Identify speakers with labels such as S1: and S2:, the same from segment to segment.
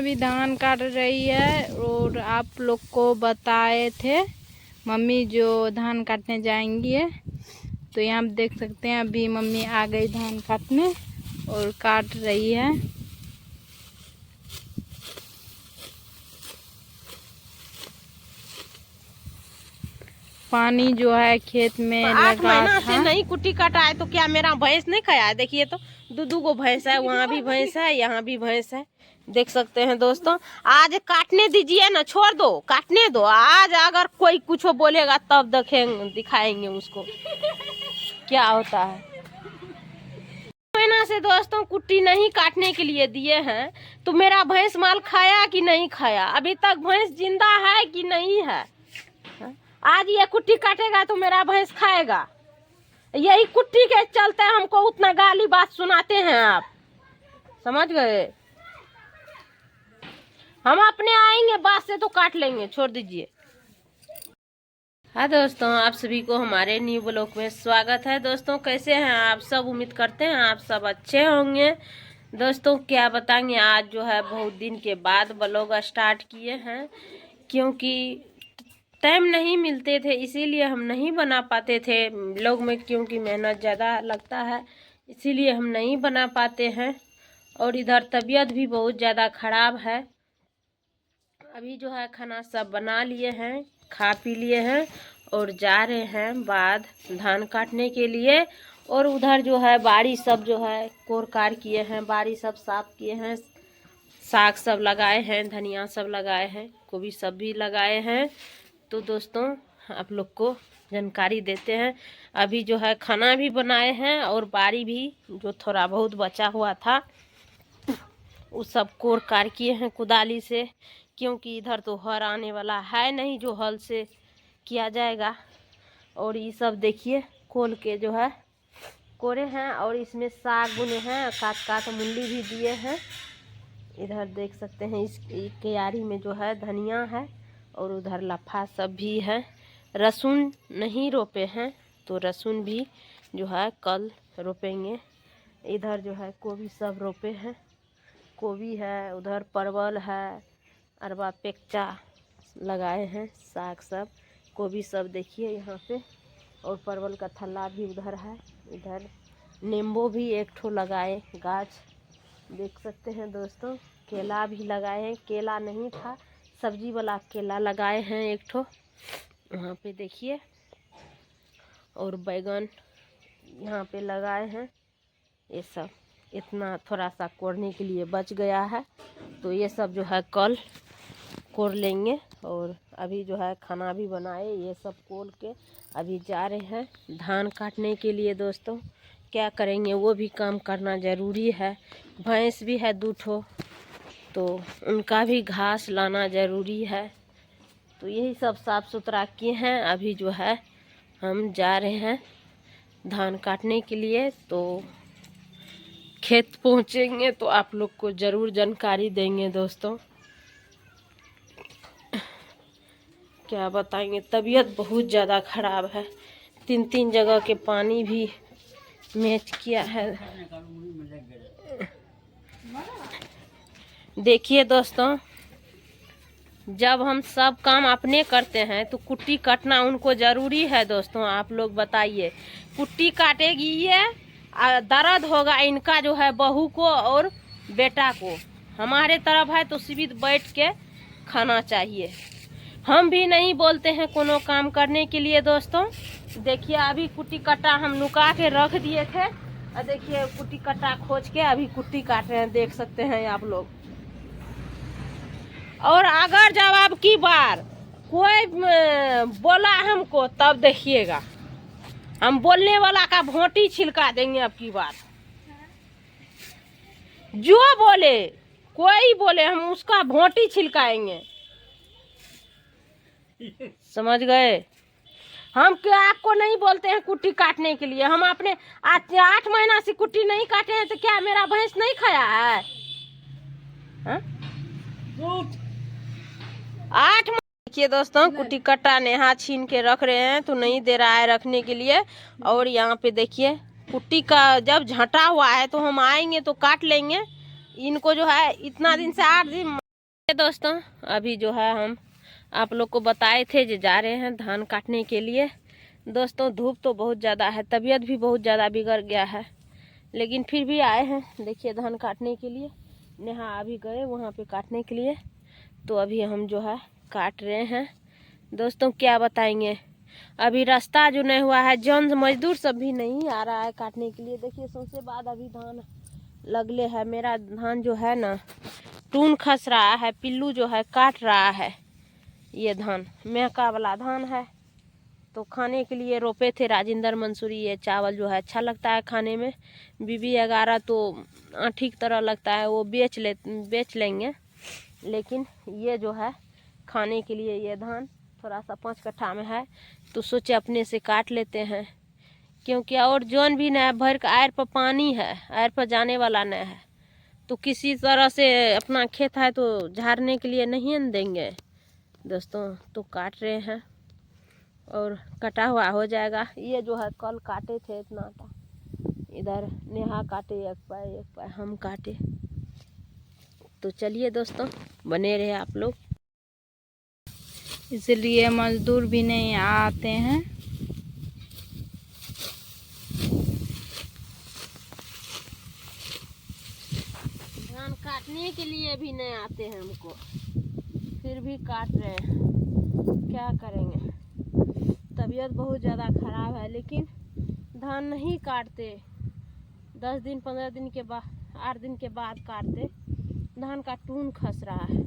S1: अभी धान काट रही है और आप लोग को बताए थे मम्मी जो धान काटने जाएंगी है। तो यहाँ आप देख सकते हैं अभी मम्मी आ गई धान काटने और काट रही है। पानी जो है खेत में लगा
S2: 8 महीना
S1: था।
S2: से नहीं कुट्टी काटा है तो क्या मेरा भैंस नहीं खाया है? देखिए तो दो गो भैंस है, वहाँ भी भैंस है, यहाँ भी भैंस है, देख सकते हैं दोस्तों। आज काटने दीजिए ना, छोड़ दो, काटने दो। आज अगर कोई कुछ बोलेगा तब दिखाएंगे उसको क्या होता है। महीना से दोस्तों कुट्टी नहीं काटने के लिए दिए हैं, तो मेरा भैंस माल खाया कि नहीं खाया? अभी तक भैंस जिंदा है कि नहीं है? आज ये कुट्टी काटेगा तो मेरा भैंस खाएगा। यही कुट्टी के चलते हमको उतना गाली बात सुनाते हैं, आप समझ गए? हम अपने आएंगे बात से तो काट लेंगे, छोड़ दीजिए। हाँ दोस्तों, आप सभी को हमारे न्यू ब्लॉग में स्वागत है। दोस्तों कैसे हैं आप सब? उम्मीद करते हैं आप सब अच्छे होंगे। दोस्तों क्या बताएंगे, आज जो है बहुत दिन के बाद ब्लॉग स्टार्ट किए हैं, क्योंकि टाइम नहीं मिलते थे, इसीलिए हम नहीं बना पाते थे ब्लॉग में, क्योंकि मेहनत ज़्यादा लगता है, इसीलिए हम नहीं बना पाते हैं। और इधर तबीयत भी बहुत ज़्यादा ख़राब है। अभी जो है खाना सब बना लिए हैं, खा पी लिए हैं और जा रहे हैं बाद धान काटने के लिए। और उधर जो है बाड़ी सब जो है कोर कार किए हैं, बाड़ी सब साफ किए हैं, साग सब लगाए हैं, धनिया सब लगाए हैं, गोभी सब भी लगाए हैं। तो दोस्तों आप लोग को जानकारी देते हैं, अभी जो है खाना भी बनाए हैं और बाड़ी भी जो थोड़ा बहुत बचा हुआ था वो सब कोर कार किए हैं कुदाली से, क्योंकि इधर तो हर आने वाला है नहीं जो हल से किया जाएगा। और ये सब देखिए खोल के जो है कोरे हैं, और इसमें साग बुने हैं, काट मुंडी भी दिए हैं। इधर देख सकते हैं इस क्यारी में जो है धनिया है और उधर लफा सब भी है। लहसुन नहीं रोपे हैं तो लहसुन भी जो है कल रोपेंगे। इधर जो है गोभी सब रोपे हैं, गोभी है, उधर परवल है, अरबा पेक्चा लगाए हैं, साग सब, गोभी सब देखिए यहाँ पे, और परवल का थल्ला भी उधर है। इधर नींबू भी एक ठो लगाए गाछ, देख सकते हैं दोस्तों। केला भी लगाए हैं, केला नहीं था सब्जी वाला केला लगाए हैं एक ठो वहाँ पे देखिए। और बैगन यहाँ पे लगाए हैं। ये सब इतना थोड़ा सा कोड़ने के लिए बच गया है, तो ये सब जो है कल कोड़ लेंगे। और अभी जो है खाना भी बनाए, ये सब कोल के अभी जा रहे हैं धान काटने के लिए। दोस्तों क्या करेंगे, वो भी काम करना ज़रूरी है। भैंस भी है 2 ठो, तो उनका भी घास लाना ज़रूरी है। तो यही सब साफ़ सुथरा किए हैं। अभी जो है हम जा रहे हैं धान काटने के लिए, तो खेत पहुंचेंगे तो आप लोग को ज़रूर जानकारी देंगे। दोस्तों क्या बताएंगे, तबीयत बहुत ज़्यादा ख़राब है, 3 जगह के पानी भी मैच किया है। देखिए दोस्तों, जब हम सब काम अपने करते हैं तो कुट्टी काटना उनको ज़रूरी है। दोस्तों आप लोग बताइए, कुट्टी काटेगी ये दर्द होगा इनका जो है बहू को और बेटा को। हमारे तरफ है तो सीमित बैठ के खाना चाहिए। हम भी नहीं बोलते हैं कोनो काम करने के लिए। दोस्तों देखिए अभी कुट्टी कट्टा हम नुका के रख दिए थे, और देखिए कुट्टी कट्टा खोज के अभी कुट्टी काट रहे हैं, देख सकते हैं आप लोग। और अगर जब अब की बार कोई बोला हमको तब देखिएगा, हम बोलने वाला का भोंटी छिलका देंगे अब की बार। जो बोले, कोई बोले, हम उसका भोंटी छिलकाएंगे, समझ गए? हम क्या आपको नहीं बोलते हैं कुट्टी काटने के लिए? हम अपने 8 महीना से कुट्टी नहीं काटे हैं, तो क्या मेरा भैंस नहीं खाया है? 8 देखिए दोस्तों, कुट्टी कट्टा नेहा छीन के रख रहे हैं, तो नहीं दे रहा है रखने के लिए। और यहाँ पे देखिए कुट्टी का जब झटा हुआ है तो हम आएंगे तो काट लेंगे। इनको जो है इतना दिन से 8 दिन दोस्तों अभी जो है हम आप लोग को बताए थे जो जा रहे हैं धान काटने के लिए। दोस्तों धूप तो बहुत ज़्यादा है, तबीयत भी बहुत ज़्यादा बिगड़ गया है, लेकिन फिर भी आए हैं देखिए धान काटने के लिए। नेहा अभी गए वहाँ पे काटने के लिए, तो अभी हम जो है काट रहे हैं। दोस्तों क्या बताएंगे, अभी रास्ता जो नहीं हुआ है, जौन मजदूर सब भी नहीं आ रहा है काटने के लिए। देखिए सबसे बाद अभी धान लगले है, मेरा धान जो है ना टून खस रहा है, पिल्लू जो है काट रहा है। ये धान महका वाला धान है, तो खाने के लिए रोपे थे राजेंद्र मंसूरी। ये चावल जो है अच्छा लगता है खाने में, BB 11 तो ठीक तरह लगता है, वो बेच लेंगे। लेकिन ये जो है खाने के लिए ये धान थोड़ा सा 5 कट्ठा में है, तो सोचे अपने से काट लेते हैं, क्योंकि और जौन भी न भर का आयर पर पानी है, आयर पर जाने वाला न है, तो किसी तरह से अपना खेत है तो झाड़ने के लिए नहीं न देंगे। दोस्तों तो काट रहे हैं और कटा हुआ हो जाएगा। ये जो है कल काटे थे इतना था, इधर नेहा काटे एक पाए हम काटे। तो चलिए दोस्तों बने रहे आप लोग,
S1: इसलिए मजदूर भी नहीं आते हैं।
S2: धान काटने के लिए भी नहीं आते हैं हमको, फिर भी काट रहे हैं, क्या करेंगे। तबीयत बहुत ज़्यादा ख़राब है, लेकिन धान नहीं काटते। 10 दिन 15 दिन के बाद 8 दिन के बाद काटते। धान का टून खस रहा है,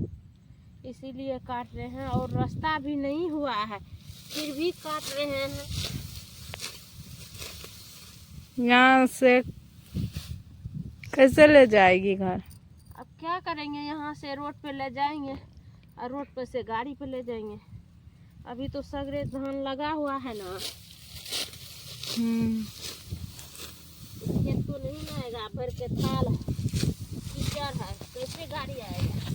S2: इसीलिए काट रहे हैं। और रास्ता भी नहीं हुआ है, फिर भी काट रहे हैं।
S1: यहाँ से कैसे ले जाएगी घर?
S2: अब क्या करेंगे, यहाँ से रोड पे ले जाएंगे और रोड पे से गाड़ी पे ले जाएंगे। अभी तो सगरे धान लगा हुआ है ना, खेत तो नहीं आएगा, भर के थाल कीचड़ है, कैसे गाड़ी आएगा।